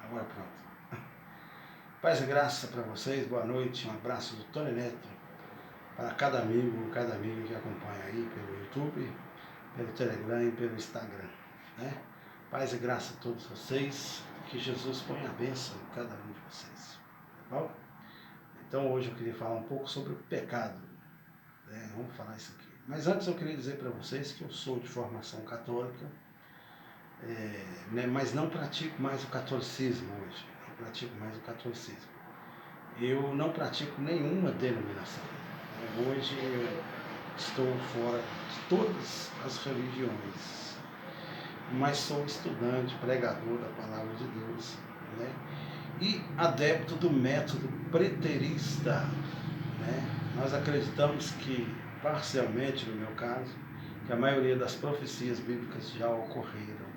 Agora pronto. Paz e graça para vocês, boa noite, um abraço do Tony Neto para cada amigo que acompanha aí pelo YouTube, pelo Telegram e pelo Instagram, né? Paz e graça a todos vocês, que Jesus ponha a bênção em cada um de vocês, tá bom? Então hoje eu queria falar um pouco sobre o pecado, né? Vamos falar isso aqui. Mas antes eu queria dizer para vocês que eu sou de formação católica, né, mas não pratico mais o catolicismo hoje, não pratico mais o catolicismo. Eu não pratico nenhuma denominação. Hoje eu estou fora de todas as religiões, mas sou estudante, pregador da Palavra de Deus, né? E adepto do método preterista, né? Nós acreditamos que, parcialmente no meu caso, que a maioria das profecias bíblicas já ocorreram,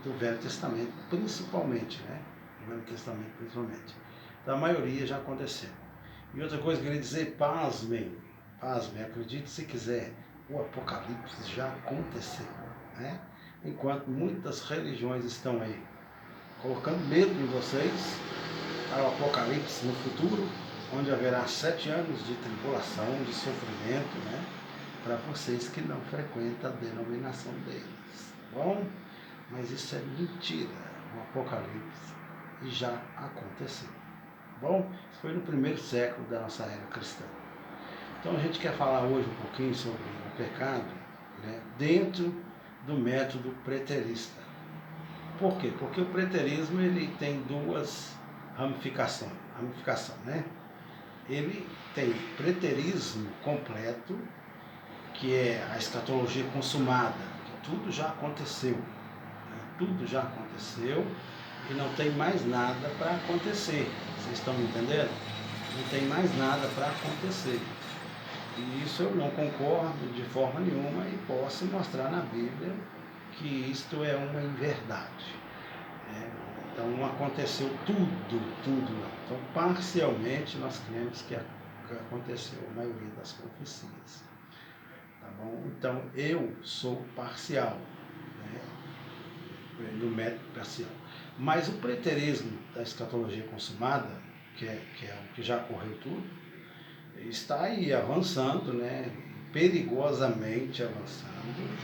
do Velho Testamento, principalmente, né? No Velho Testamento, principalmente. Então, a maioria já aconteceu. E outra coisa que eu queria dizer, pasmem, acredite se quiser, o Apocalipse já aconteceu, né? Enquanto muitas religiões estão aí colocando medo em vocês, para o Apocalipse no futuro, onde haverá 7 anos de tribulação, de sofrimento, né? Para vocês que não frequentam a denominação deles, tá bom? Mas isso é mentira, o Apocalipse já aconteceu, tá bom? Isso foi no primeiro século da nossa era cristã. Então a gente quer falar hoje um pouquinho sobre o pecado, né, dentro do método preterista. Por quê? Porque o preterismo ele tem duas ramificação, né? Ele tem preterismo completo, que é a escatologia consumada, que tudo já aconteceu, né? Tudo já aconteceu e não tem mais nada para acontecer. Vocês estão me entendendo? Não tem mais nada para acontecer. E isso eu não concordo de forma nenhuma e posso mostrar na Bíblia que isto é uma inverdade, né? Então não aconteceu tudo não. Então parcialmente nós cremos que aconteceu a maioria das profecias, tá bom? Então eu sou parcial, né? Do método parcial. Mas o preterismo da escatologia consumada, que é o que já ocorreu tudo, está aí avançando, né? Perigosamente avançando,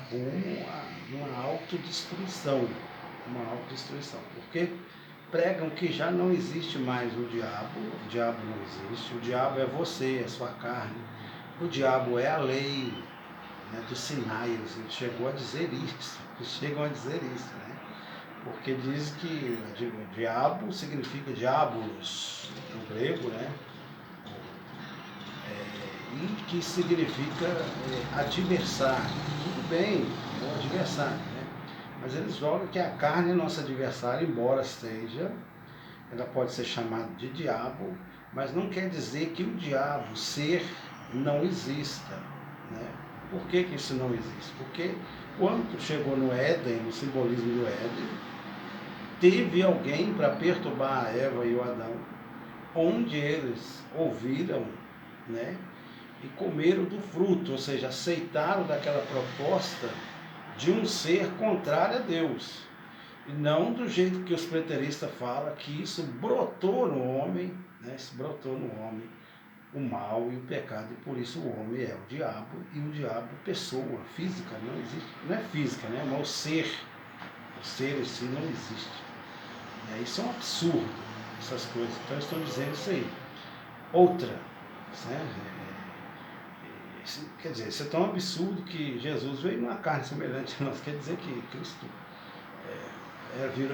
rumo a uma autodestruição, porque pregam que já não existe mais o diabo não existe, o diabo é você, é sua carne, o diabo é a lei, né, do Sinai, ele chegam a dizer isso, né? Porque diz que o diabo significa diabolos no grego, né? E que significa adversário. Tudo bem, é o adversário, né? Mas eles jogam que a carne é nossa adversária, embora seja, ela pode ser chamada de diabo, mas não quer dizer que o diabo, ser, não exista, né? Por que isso não existe? Porque quando chegou no Éden, no simbolismo do Éden, teve alguém para perturbar a Eva e o Adão, onde eles ouviram, né? E comeram do fruto, ou seja, aceitaram daquela proposta de um ser contrário a Deus. E não do jeito que os preteristas falam, que isso brotou no homem, né? Isso brotou no homem o mal e o pecado, e por isso o homem é o diabo, e o diabo, pessoa, física, não existe, não é física, né? Mas o ser em si não existe. Isso é um absurdo, essas coisas. Então eu estou dizendo isso aí. Outra, né? Quer dizer, isso é tão absurdo que Jesus veio numa carne semelhante a nós. Quer dizer que Cristo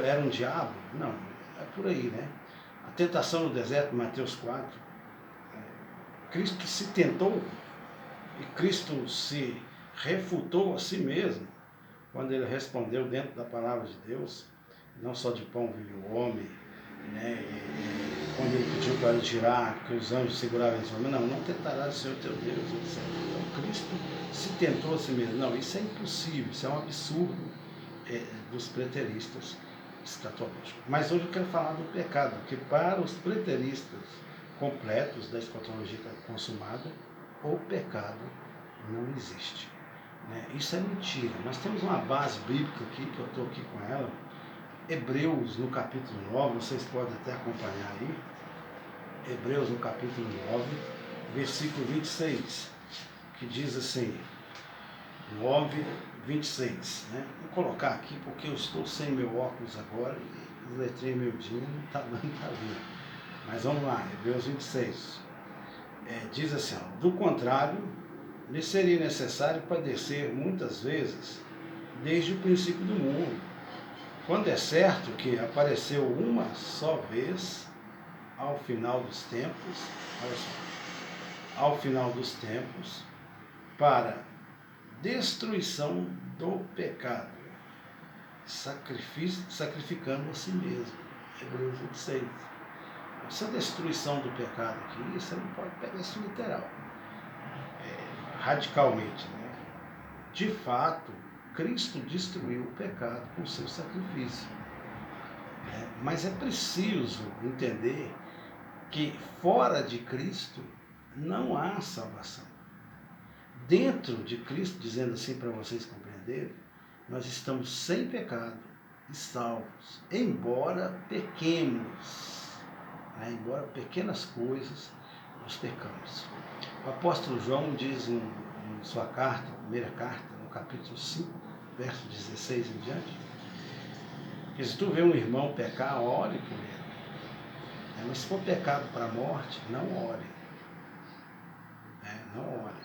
era um diabo? Não, é por aí, né? A tentação no deserto, Mateus 4, Cristo se tentou e Cristo se refutou a si mesmo quando ele respondeu dentro da palavra de Deus, não só de pão vive o homem, né? Quando ele pediu para ele tirar, que os anjos seguravam esse homem, não tentarás o Senhor teu Deus, etc. Então Cristo se tentou a si mesmo. Não, isso é impossível, isso é um absurdo dos preteristas escatológicos. Mas hoje eu quero falar do pecado, que para os preteristas completos da escatologia consumada, o pecado não existe. né? Isso é mentira. Nós temos uma base bíblica aqui, que eu estou aqui com ela, Hebreus no capítulo 9, vocês podem até acompanhar aí, Hebreus no capítulo 9, versículo 26, que diz assim, 9, 26, né? Vou colocar aqui porque eu estou sem meu óculos agora e letrei miudinho, não está dando para ver. Mas vamos lá, Hebreus 26. Diz assim, ó, do contrário, lhe seria necessário padecer muitas vezes desde o princípio do mundo, quando é certo que apareceu uma só vez ao final dos tempos, olha só, ao final dos tempos, para destruição do pecado, sacrificando a si mesmo. Hebreus 26. Essa destruição do pecado aqui, você não pode pegar isso literal, radicalmente, né? De fato, Cristo destruiu o pecado com o seu sacrifício, né? Mas é preciso entender que fora de Cristo não há salvação. Dentro de Cristo, dizendo assim para vocês compreenderem, nós estamos sem pecado e salvos, embora pequemos, né? Embora pequenas coisas nós pecamos. O apóstolo João diz em sua carta, primeira carta, no capítulo 5, verso 16 em diante, que se tu vê um irmão pecar, ore por ele. Mas se for pecado para a morte, não ore. Não ore.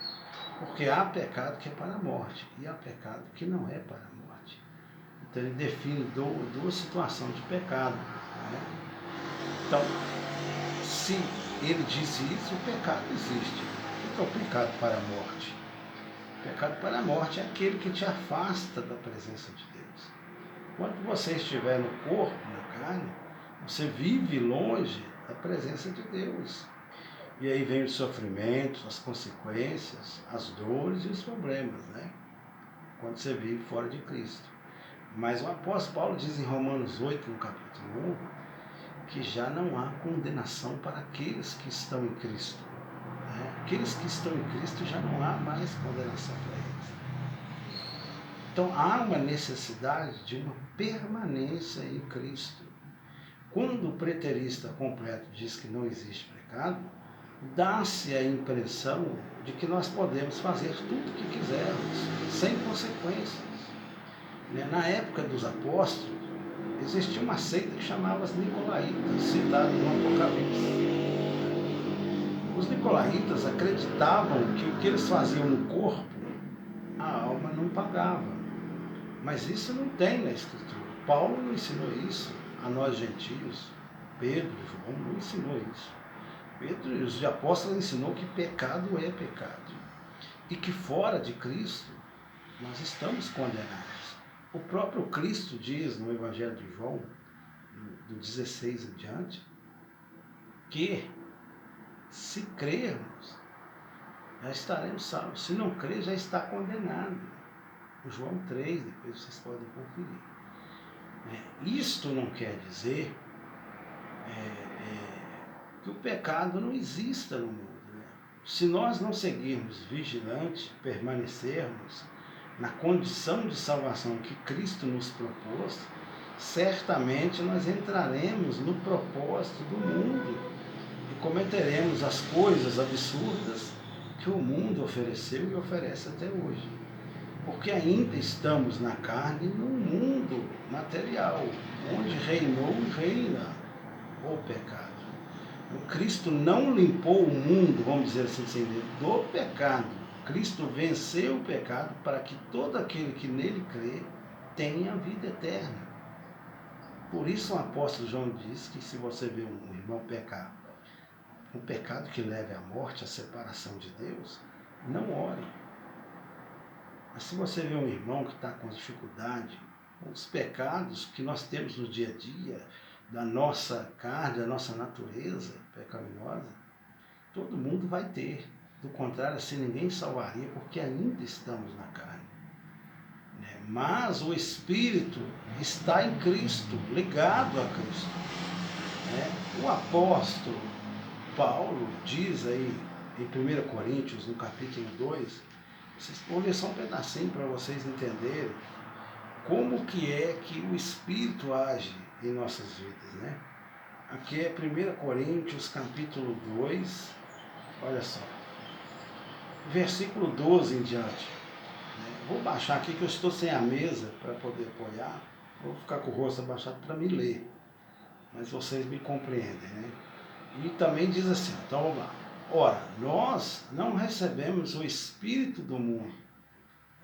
Porque há pecado que é para a morte e há pecado que não é para a morte. Então ele define duas situações de pecado, né? Então, se ele diz isso, o pecado existe. O que é o pecado para a morte? O pecado para a morte é aquele que te afasta da presença de Deus. Quando você estiver no corpo, na carne, você vive longe da presença de Deus. E aí vem os sofrimentos, as consequências, as dores e os problemas, né? Quando você vive fora de Cristo. Mas o apóstolo Paulo diz em Romanos 8, no capítulo 1, que já não há condenação para aqueles que estão em Cristo, né? Aqueles que estão em Cristo já não há mais condenação para eles. Então há uma necessidade de uma permanência em Cristo. Quando o preterista completo diz que não existe pecado, dá-se a impressão de que nós podemos fazer tudo o que quisermos, sem consequências. Na época dos apóstolos, existia uma seita que chamava os Nicolaítas, citada no Apocalipse. Os Nicolaítas acreditavam que o que eles faziam no corpo, a alma não pagava. Mas isso não tem na Escritura. Paulo não ensinou isso a nós gentios. Pedro, João não ensinou isso. Pedro e os apóstolos ensinou que pecado é pecado. E que fora de Cristo nós estamos condenados. O próprio Cristo diz no Evangelho de João, do 16 em diante, que se crermos, já estaremos salvos. Se não crer, já está condenado. O João 3, depois vocês podem conferir. Isto não quer dizer que o pecado não exista no mundo. Se nós não seguirmos vigilantes, permanecermos na condição de salvação que Cristo nos propôs, certamente nós entraremos no propósito do mundo e cometeremos as coisas absurdas que o mundo ofereceu e oferece até hoje. Porque ainda estamos na carne, num mundo material, onde reinou e reina o pecado. O Cristo não limpou o mundo, vamos dizer assim, do pecado. Cristo venceu o pecado para que todo aquele que nele crê tenha vida eterna. Por isso o apóstolo João diz que se você vê um irmão pecar, um pecado que leve à morte, à separação de Deus, não ore. Mas se você vê um irmão que está com dificuldade, com os pecados que nós temos no dia a dia, da nossa carne, da nossa natureza pecaminosa, todo mundo vai ter. Do contrário, assim ninguém salvaria, porque ainda estamos na carne. Mas o Espírito está em Cristo, ligado a Cristo. O apóstolo Paulo diz aí, em 1 Coríntios, no capítulo 2, Vou ler só um pedacinho para vocês entenderem como que é que o Espírito age em nossas vidas, né? Aqui é 1 Coríntios, capítulo 2, olha só, versículo 12 em diante. Vou baixar aqui que eu estou sem a mesa para poder apoiar, vou ficar com o rosto abaixado para me ler, mas vocês me compreendem, né? E também diz assim, então vamos lá. Ora, nós não recebemos o Espírito do mundo,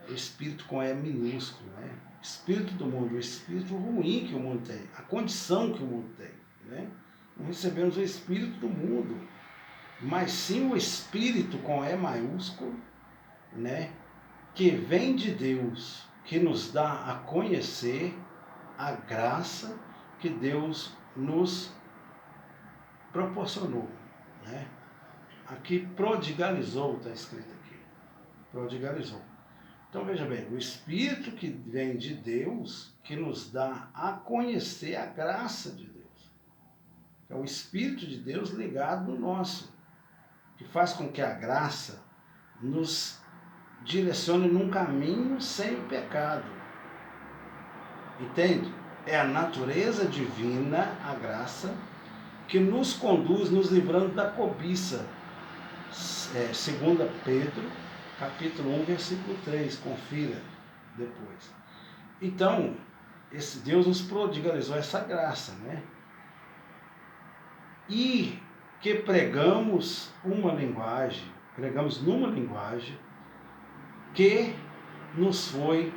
o Espírito com E minúsculo, né? Espírito do mundo, o Espírito ruim que o mundo tem, a condição que o mundo tem, né? Não recebemos o Espírito do mundo, mas sim o Espírito com E maiúsculo, né? Que vem de Deus, que nos dá a conhecer a graça que Deus nos proporcionou, né? Aqui prodigalizou, está escrito aqui, prodigalizou. Então veja bem, o Espírito que vem de Deus, que nos dá a conhecer a graça de Deus. É o Espírito de Deus ligado no nosso, que faz com que a graça nos direcione num caminho sem o pecado. Entende? É a natureza divina, a graça, que nos conduz, nos livrando da cobiça. 2 Pedro, capítulo 1, versículo 3, confira depois. Então, esse Deus nos prodigalizou essa graça, né? E que pregamos numa linguagem que nos foi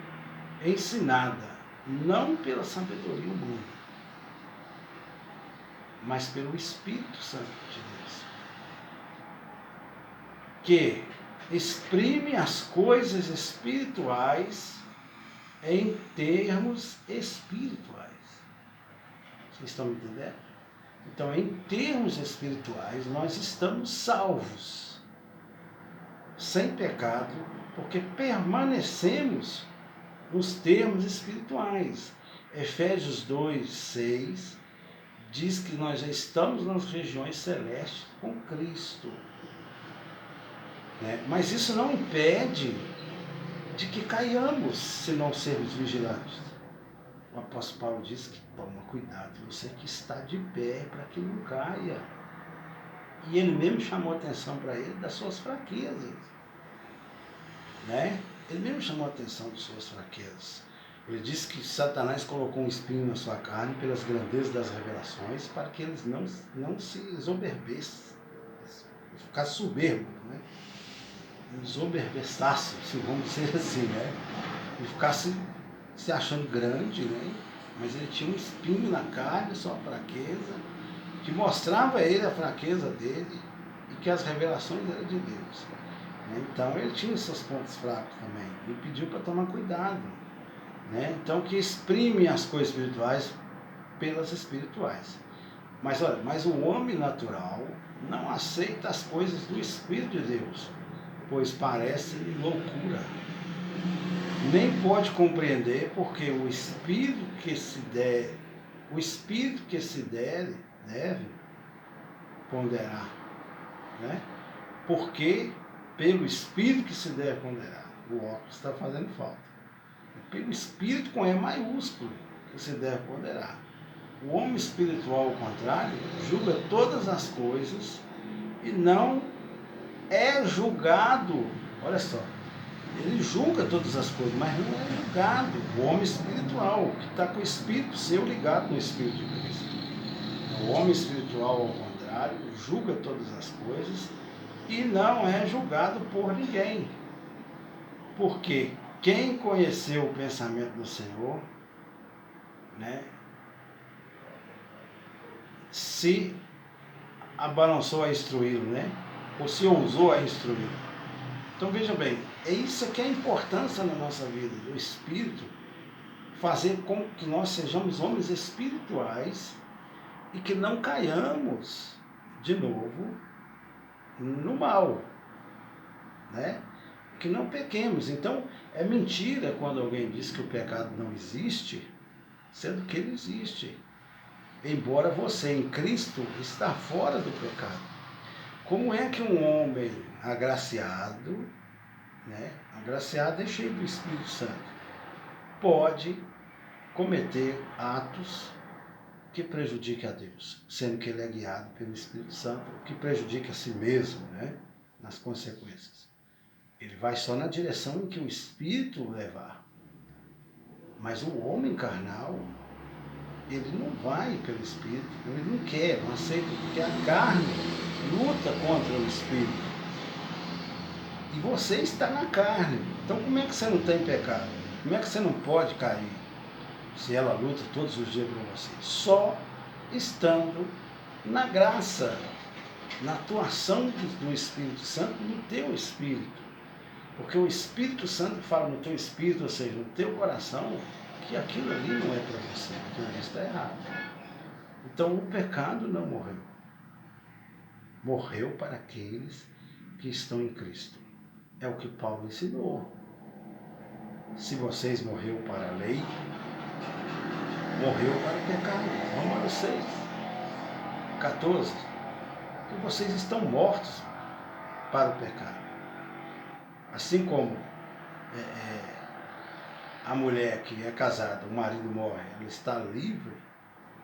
ensinada, não pela sabedoria humana, mas pelo Espírito Santo de Deus, que exprime as coisas espirituais em termos espirituais. Vocês estão me entendendo? Então, em termos espirituais, nós estamos salvos, sem pecado, porque permanecemos nos termos espirituais. Efésios 2, 6 diz que nós já estamos nas regiões celestes com Cristo. Né? Mas isso não impede de que caiamos se não sermos vigilantes. O apóstolo Paulo diz que toma cuidado, você que está de pé, para que não caia. E ele mesmo chamou a atenção para ele das suas fraquezas. Né? Ele mesmo chamou a atenção das suas fraquezas. Ele disse que Satanás colocou um espinho na sua carne pelas grandezas das revelações, para que eles não se exoberbessem, ficassem soberbos, né? Exoberbeçassem, vamos dizer assim, né? E ficassem se achando grande, né? Mas ele tinha um espinho na carne, sua fraqueza, que mostrava a ele a fraqueza dele e que as revelações eram de Deus. Então ele tinha seus pontos fracos também e pediu para tomar cuidado, né? Então que exprime as coisas espirituais pelas espirituais. Mas olha, mas o homem natural não aceita as coisas do Espírito de Deus, pois parece-lhe loucura. Nem pode compreender, porque o espírito que se deve ponderar, né? Porque pelo espírito que se deve ponderar, o óculos está fazendo falta. Pelo espírito com E maiúsculo que se deve ponderar. O homem espiritual, ao contrário, julga todas as coisas e não é julgado. Olha só, ele julga todas as coisas, mas não é julgado. O homem espiritual, que está com o espírito seu ligado no Espírito de Cristo. O homem espiritual, ao contrário, julga todas as coisas e não é julgado por ninguém. Porque quem conheceu o pensamento do Senhor, né, se abalançou a instruí-lo, né? Ou se ousou a instruí-lo. Então veja bem, é isso que é a importância na nossa vida, do Espírito, fazer com que nós sejamos homens espirituais e que não caiamos de novo no mal, né? Que não pequemos. Então é mentira quando alguém diz que o pecado não existe, sendo que ele existe. Embora você em Cristo está fora do pecado. Como é que um homem agraciado né, agraciado e cheio do Espírito Santo, pode cometer atos que prejudiquem a Deus, sendo que ele é guiado pelo Espírito Santo, que prejudica a si mesmo, né, nas consequências. Ele vai só na direção em que o Espírito o levar. Mas o homem carnal, ele não vai pelo Espírito, ele não quer, não aceita, porque a carne luta contra o Espírito. E você está na carne. Então como é que você não tem pecado? Como é que você não pode cair? Se ela luta todos os dias por você. Só estando na graça, na atuação do Espírito Santo, no teu espírito. Porque o Espírito Santo fala no teu espírito, ou seja, no teu coração, que aquilo ali não é para você, aquilo ali está errado. Então o pecado não morreu. Morreu para aqueles que estão em Cristo. É o que Paulo ensinou. Se vocês morreu para a lei, morreu para o pecado. Romanos 6, 14. Que vocês estão mortos para o pecado. Assim como a mulher que é casada, o marido morre, ela está livre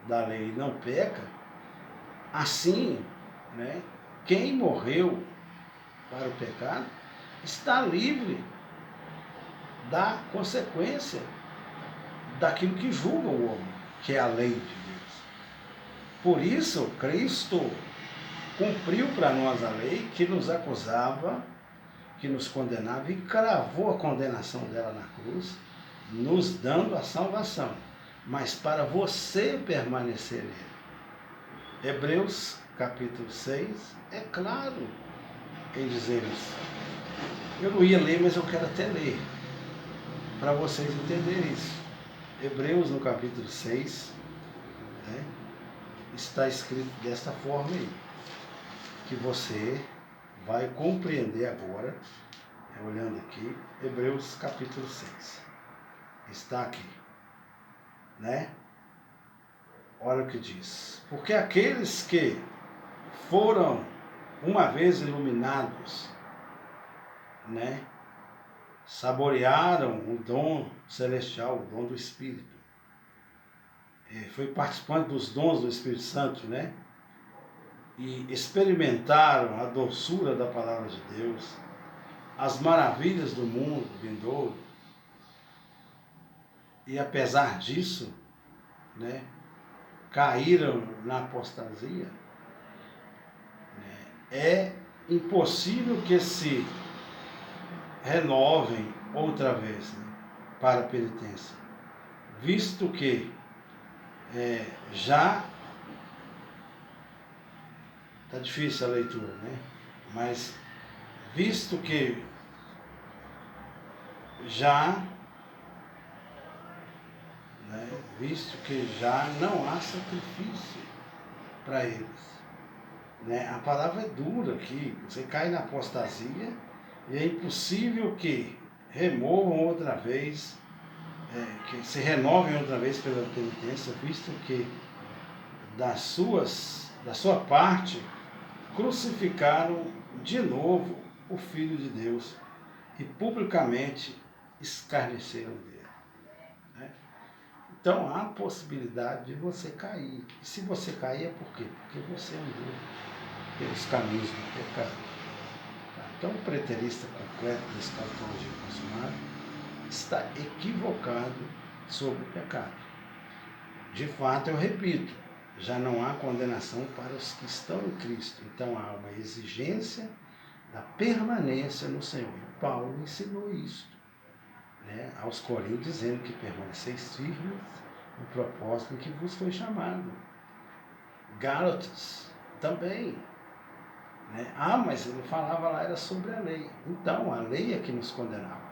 da lei e não peca, assim, né, quem morreu para o pecado está livre da consequência daquilo que julga o homem, que é a lei de Deus. Por isso, Cristo cumpriu para nós a lei que nos acusava, que nos condenava, e cravou a condenação dela na cruz, nos dando a salvação, mas para você permanecer nele. Hebreus capítulo 6 é claro em dizer isso. Eu não ia ler, mas eu quero até ler, para vocês entenderem isso. Hebreus no capítulo 6, né, está escrito desta forma aí, que você vai compreender agora, olhando aqui, Hebreus capítulo 6. Está aqui, né? Olha o que diz. Porque aqueles que foram uma vez iluminados, né, saborearam o dom celestial, o dom do Espírito, foi participante dos dons do Espírito Santo, né? E experimentaram a doçura da palavra de Deus, as maravilhas do mundo vindouro. E apesar disso, né, caíram na apostasia. É impossível que se renovem outra vez, né, para a penitência, visto que já está difícil a leitura, né? Mas visto que já, né, visto que já não há sacrifício para eles, né? A palavra é dura aqui, você cai na apostasia e é impossível que removam outra vez, que se renovem outra vez pela penitência, visto que da sua parte crucificaram de novo o Filho de Deus e publicamente escarneceram dele, né? Então há a possibilidade de você cair. E se você cair é por quê? Porque você andou pelos caminhos do pecado. Então o preterista completo da escatologia consumada está equivocado sobre o pecado. De fato, eu repito, já não há condenação para os que estão em Cristo. Então há uma exigência da permanência no Senhor. E Paulo ensinou isso, né, aos Coríntios, dizendo que permaneceis firmes no propósito em que vos foi chamado. Gálatas também, né? Mas ele falava lá, era sobre a lei. Então, a lei é que nos condenava.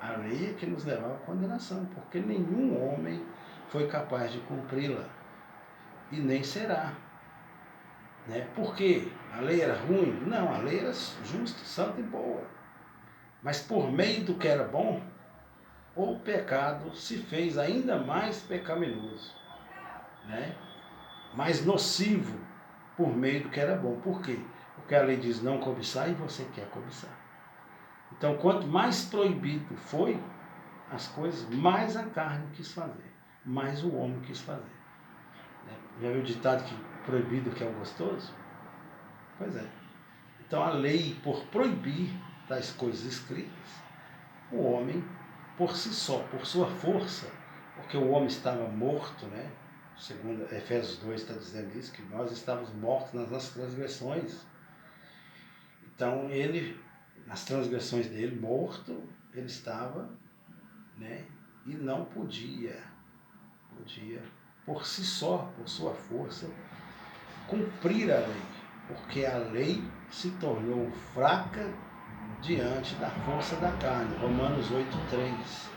A lei é que nos levava à condenação, porque nenhum homem foi capaz de cumpri-la, e nem será. Né? Por quê? A lei era ruim? Não, a lei era justa, santa e boa. Mas por meio do que era bom, o pecado se fez ainda mais pecaminoso, né? Mais nocivo por meio do que era bom. Por quê? Porque a lei diz não cobiçar e você quer cobiçar. Então, quanto mais proibido foi as coisas, mais a carne quis fazer, mais o homem quis fazer. Já viu o ditado que proibido que é o gostoso? Pois é. Então, a lei, por proibir tais coisas escritas, o homem, por si só, por sua força, porque o homem estava morto, né? Segundo Efésios 2 está dizendo isso, que nós estávamos mortos nas nossas transgressões. Então, ele, nas transgressões dele, morto, ele estava, né? E não podia, por si só, por sua força, cumprir a lei, porque a lei se tornou fraca diante da força da carne. Romanos 8:3.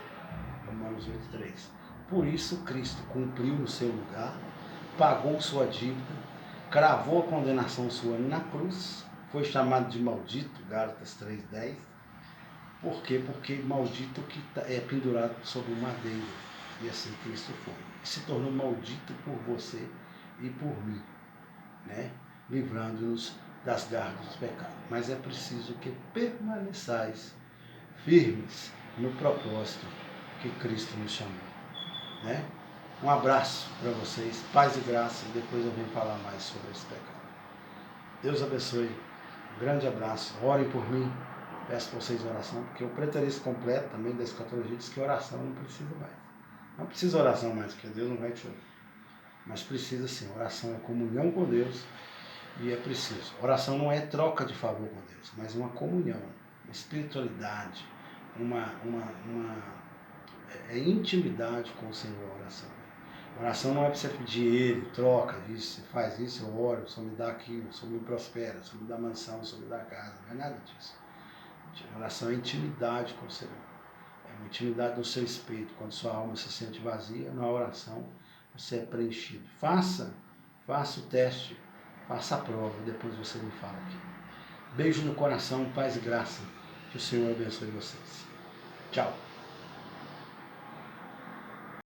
Romanos 8:3. Por isso Cristo cumpriu no seu lugar, pagou sua dívida, cravou a condenação sua na cruz, foi chamado de maldito, Gálatas 3:10. Por quê? Porque maldito que é pendurado sobre o madeiro. E assim Cristo foi. Se tornou maldito por você e por mim, né? Livrando-nos das garras do pecado. Mas é preciso que permaneçais firmes no propósito que Cristo nos chamou, né? Um abraço para vocês, paz e graça, e depois eu venho falar mais sobre esse pecado. Deus abençoe, um grande abraço, orem por mim, peço para vocês oração, porque o preterista completo também da escatologia diz que oração não precisa mais. Não precisa oração mais, porque Deus não vai te ouvir. Mas precisa sim, oração é comunhão com Deus, e é preciso. Oração não é troca de favor com Deus, mas uma comunhão, uma espiritualidade, é intimidade com o Senhor, a oração. Oração não é para você pedir Ele, troca isso, você faz isso, eu oro, o Senhor me dá aquilo, o Senhor me prospera, o Senhor me dá mansão, o Senhor me dá casa, não é nada disso. Oração é intimidade com o Senhor, é uma intimidade do seu espírito. Quando sua alma se sente vazia, na oração você é preenchido. Faça o teste, faça a prova, depois você me fala aqui. Beijo no coração, paz e graça, que o Senhor abençoe vocês. Tchau.